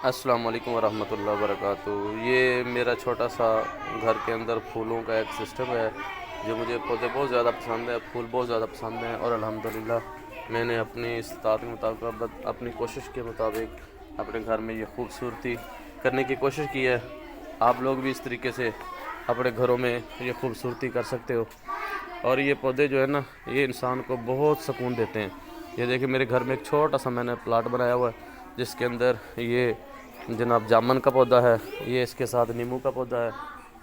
अस्सलाम वालेकुम वरहमतुल्लाहि वबरकातुहू। ये मेरा छोटा सा घर के अंदर फूलों का एक सिस्टम है जो मुझे पौधे बहुत ज़्यादा पसंद है, फूल बहुत ज़्यादा पसंद हैं और अल्हम्दुलिल्लाह मैंने अपनी इस्तात के मुताबिक अपनी कोशिश के मुताबिक अपने घर में ये खूबसूरती करने की कोशिश की है। आप लोग भी इस तरीके से अपने घरों में ये खूबसूरती कर सकते हो। और ये पौधे जो है ना, ये इंसान को बहुत सुकून देते हैं। ये देखिए मेरे घर में एक छोटा सा मैंने प्लाट बनाया हुआ है जिसके अंदर ये जनाब जामुन का पौधा है, ये इसके साथ नींबू का पौधा है,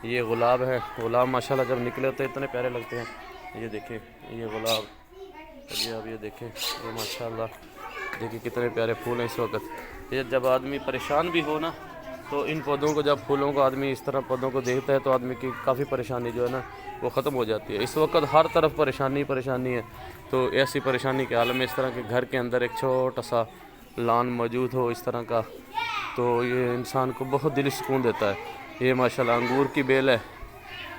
ये गुलाब है। गुलाब माशाल्लाह जब निकले होते हैं इतने प्यारे लगते हैं। ये देखिए ये गुलाब, ये अब ये देखें ये माशाल्लाह देखिए कितने प्यारे फूल हैं इस वक्त। ये जब आदमी परेशान भी हो ना, तो इन पौधों को, जब फूलों को आदमी इस तरह पौधों को देखता है तो आदमी की काफ़ी परेशानी जो है ना वो ख़त्म हो जाती है। इस वक्त हर तरफ परेशानी परेशानी है, तो ऐसी परेशानी के हाल में इस तरह के घर के अंदर एक छोटा सा लान मौजूद हो इस तरह का, तो ये इंसान को बहुत दिली सुकून देता है। ये माशाल्लाह अंगूर की बेल है,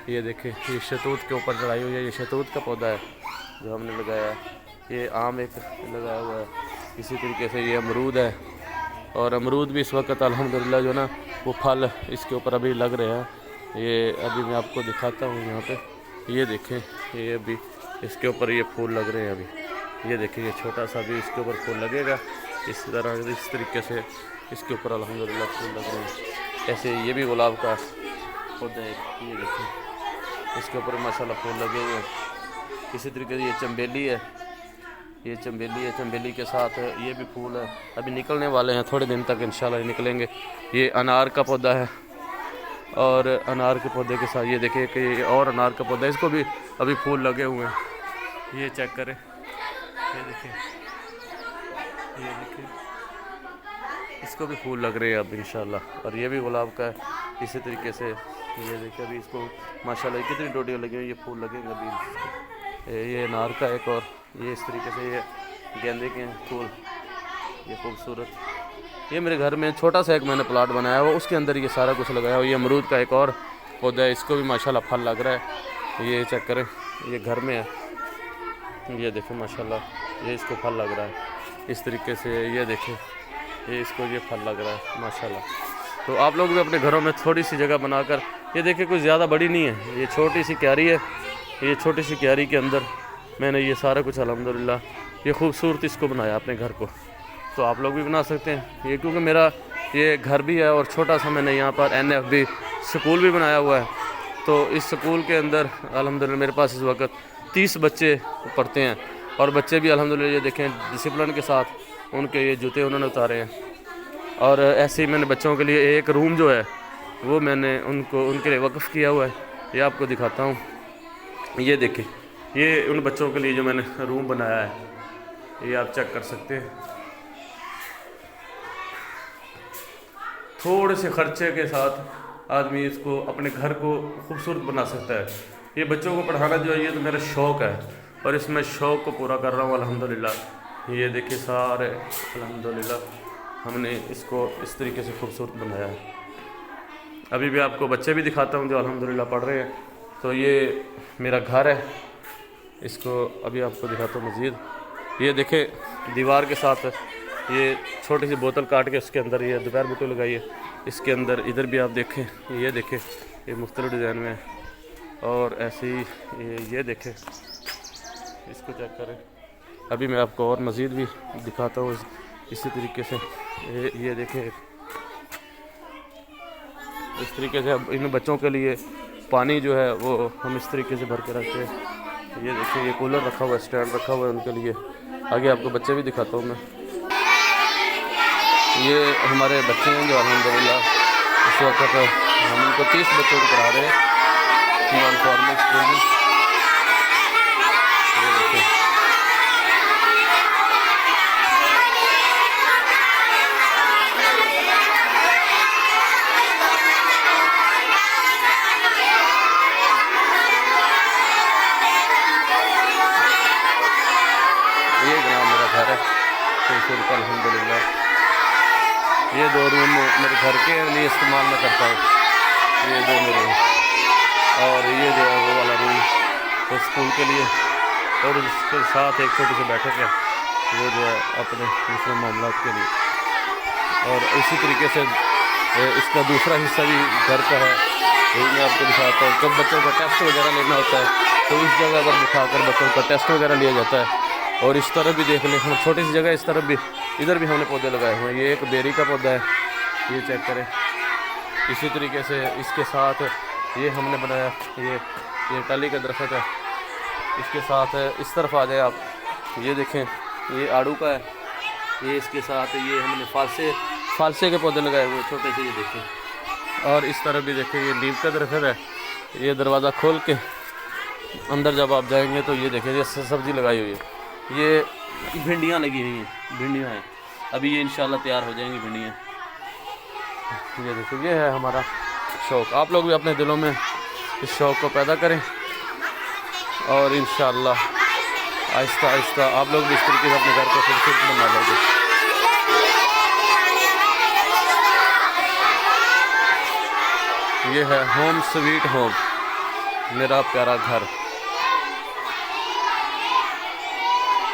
ये देखें ये शहतूत के ऊपर चढ़ाई हुई है। ये शहतूत का पौधा है जो हमने लगाया है। ये आम एक लगाया हुआ है। इसी तरीके से ये अमरूद है, और अमरूद भी इस वक्त अल्हम्दुलिल्लाह जो ना वो फल इसके ऊपर अभी लग रहे हैं। ये अभी मैं आपको दिखाता हूँ यहाँ पे, ये देखें ये अभी इसके ऊपर ये फूल लग रहे हैं अभी। ये देखें ये छोटा सा भी इसके ऊपर फूल लगेगा इस तरीके से इसके ऊपर अल्हम्दुलिल्लाह फूल लग रहे हैं। ऐसे ये भी गुलाब का पौधा है, ये देखें इसके ऊपर माशाल्लाह फूल लगे हुए हैं। इसी तरीके से ये चंबेली है, ये चंबेली है, चंबेली के साथ ये भी फूल है, अभी निकलने वाले हैं, थोड़े दिन तक इंशाल्लाह निकलेंगे। ये अनार का पौधा है, और अनार के पौधे के साथ ये देखिए कि ये और अनार का पौधा है, इसको भी अभी फूल लगे हुए हैं। ये चेक करें, ये देखिए ये देखिए इसको भी फूल लग रहे हैं अब इंशाल्लाह। और ये भी गुलाब का है इसी तरीके से। ये देखिए अभी इसको माशाल्लाह कितनी डोडियाँ लगी हुई, ये फूल लगेंगे अभी। ये अनार का एक, और ये इस तरीके से ये गेंदे के फूल, ये खूबसूरत। ये मेरे घर में छोटा सा एक मैंने प्लाट बनाया हुआ, उसके अंदर ये सारा कुछ लगाया हुआ। ये अमरूद का एक और पौधा है, इसको भी माशाल्लाह फल लग रहा है। ये चेक करें ये घर में है, ये देखें माशाल्लाह ये इसको फल लग रहा है इस तरीके से। ये देखें ये इसको ये फल लग रहा है माशाल्लाह। तो आप लोग भी अपने घरों में थोड़ी सी जगह बनाकर, ये देखिए कोई ज़्यादा बड़ी नहीं है, ये छोटी सी क्यारी है। ये छोटी सी क्यारी के अंदर मैंने ये सारा कुछ अल्हम्दुलिल्लाह ये खूबसूरत इसको बनाया अपने घर को। तो आप लोग भी बना सकते हैं ये, क्योंकि मेरा ये घर भी है और छोटा सा मैंने यहाँ पर NFB स्कूल भी बनाया हुआ है। तो इस स्कूल के अंदर अल्हम्दुलिल्लाह मेरे पास इस वक्त 30 बच्चे पढ़ते हैं, और बच्चे भी अल्हम्दुलिल्लाह ये देखें डिसिप्लिन के साथ उनके ये जूते उन्होंने उतारे हैं। और ऐसे ही मैंने बच्चों के लिए एक रूम जो है वो मैंने उनके लिए वक्फ़ किया हुआ है। ये आपको दिखाता हूँ, ये देखें ये उन बच्चों के लिए जो मैंने रूम बनाया है, ये आप चेक कर सकते हैं। थोड़े से ख़र्चे के साथ आदमी इसको अपने घर को खूबसूरत बना सकता है। ये बच्चों को पढ़ाना जो है ये तो मेरा शौक़ है, और इसमें शौक़ को पूरा कर रहा हूँ अल्हम्दुलिल्लाह। ये देखिए सारे अल्हम्दुलिल्लाह हमने इसको इस तरीके से खूबसूरत बनाया है। अभी भी आपको बच्चे भी दिखाता हूँ जो अल्हम्दुलिल्लाह पढ़ रहे हैं। तो ये मेरा घर है, इसको अभी आपको दिखाता हूँ मज़ीद। ये देखें दीवार के साथ ये छोटी सी बोतल काट के उसके अंदर ये दोपहर बूटे लगाई है इसके अंदर। इधर भी आप देखें, ये देखें ये मुख्तलिफ डिज़ाइन में है, और ऐसे ही ये देखें इसको चेक करें। अभी मैं आपको और मज़ीद भी दिखाता हूँ इसी तरीके से। ये देखें इस तरीके से अब इन बच्चों के लिए पानी जो है वो हम इस तरीके से भर के रखते हैं। ये देखिए ये कूलर रखा हुआ है, स्टैंड रखा हुआ है उनके लिए। आगे आपको बच्चे भी दिखाता हूँ मैं। ये हमारे बच्चे हैं जो अल्हम्दुलिल्लाह इस वक्त हम उनको 30 बच्चों को पढ़ा रहे हैं नॉन फॉर्मल स्कूल में। ये देखिए ये जनाब मेरा घर है खूबसूरत अल्हम्दुलिल्लाह। ये 2 रूम मेरे घर के लिए इस्तेमाल मैं करता हूँ, ये 2 मेरे, और ये जो है वो वाला रूम तो स्कूल के लिए, और उसके साथ एक छोटी सी बैठक है वो जो है अपने दूसरे मामलों के लिए। और इसी तरीके से इसका दूसरा हिस्सा भी घर का है, ये मैं आपको दिखाता हूँ। जब बच्चों का टेस्ट वगैरह लेना होता है तो इस जगह पर बिठाकर बच्चों का टेस्ट वगैरह लिया जाता है। और इस तरफ भी देख लें, हम छोटी सी जगह, इस तरफ भी, इधर भी हमने पौधे लगाए हुए हैं। ये एक बेरी का पौधा है, ये चेक करें। इसी तरीके से इसके साथ ये हमने बनाया, ये टाली का दरख्त है। इसके साथ इस तरफ आ जाए आप, ये देखें, ये आड़ू का है। ये इसके साथ ये हमने फालसे के पौधे लगाए हुए छोटे से, ये देखें। और इस तरफ भी देखें, ये नीम का दरख्त है। ये दरवाज़ा खोल के अंदर जब आप जाएंगे तो ये देखें, ये सब्ज़ी लगाई हुई है। ये भिंडियाँ लगी हुई हैं, भिंडियाँ हैं, अभी ये इंशाल्लाह तैयार हो जाएंगी भिंडियाँ। ये देखिए, ये है हमारा शौक़। आप लोग भी अपने दिलों में इस शौक़ को पैदा करें और इंशाल्लाह आहिस्ता आहिस्ता आप लोग भी इस तरीके से अपने घर को खूबसूरत बना लोगे। ये है होम स्वीट होम, मेरा प्यारा घर।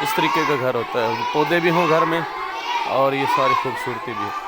इस तरीके का घर होता है, पौधे भी हों घर में और ये सारी खूबसूरती भी है।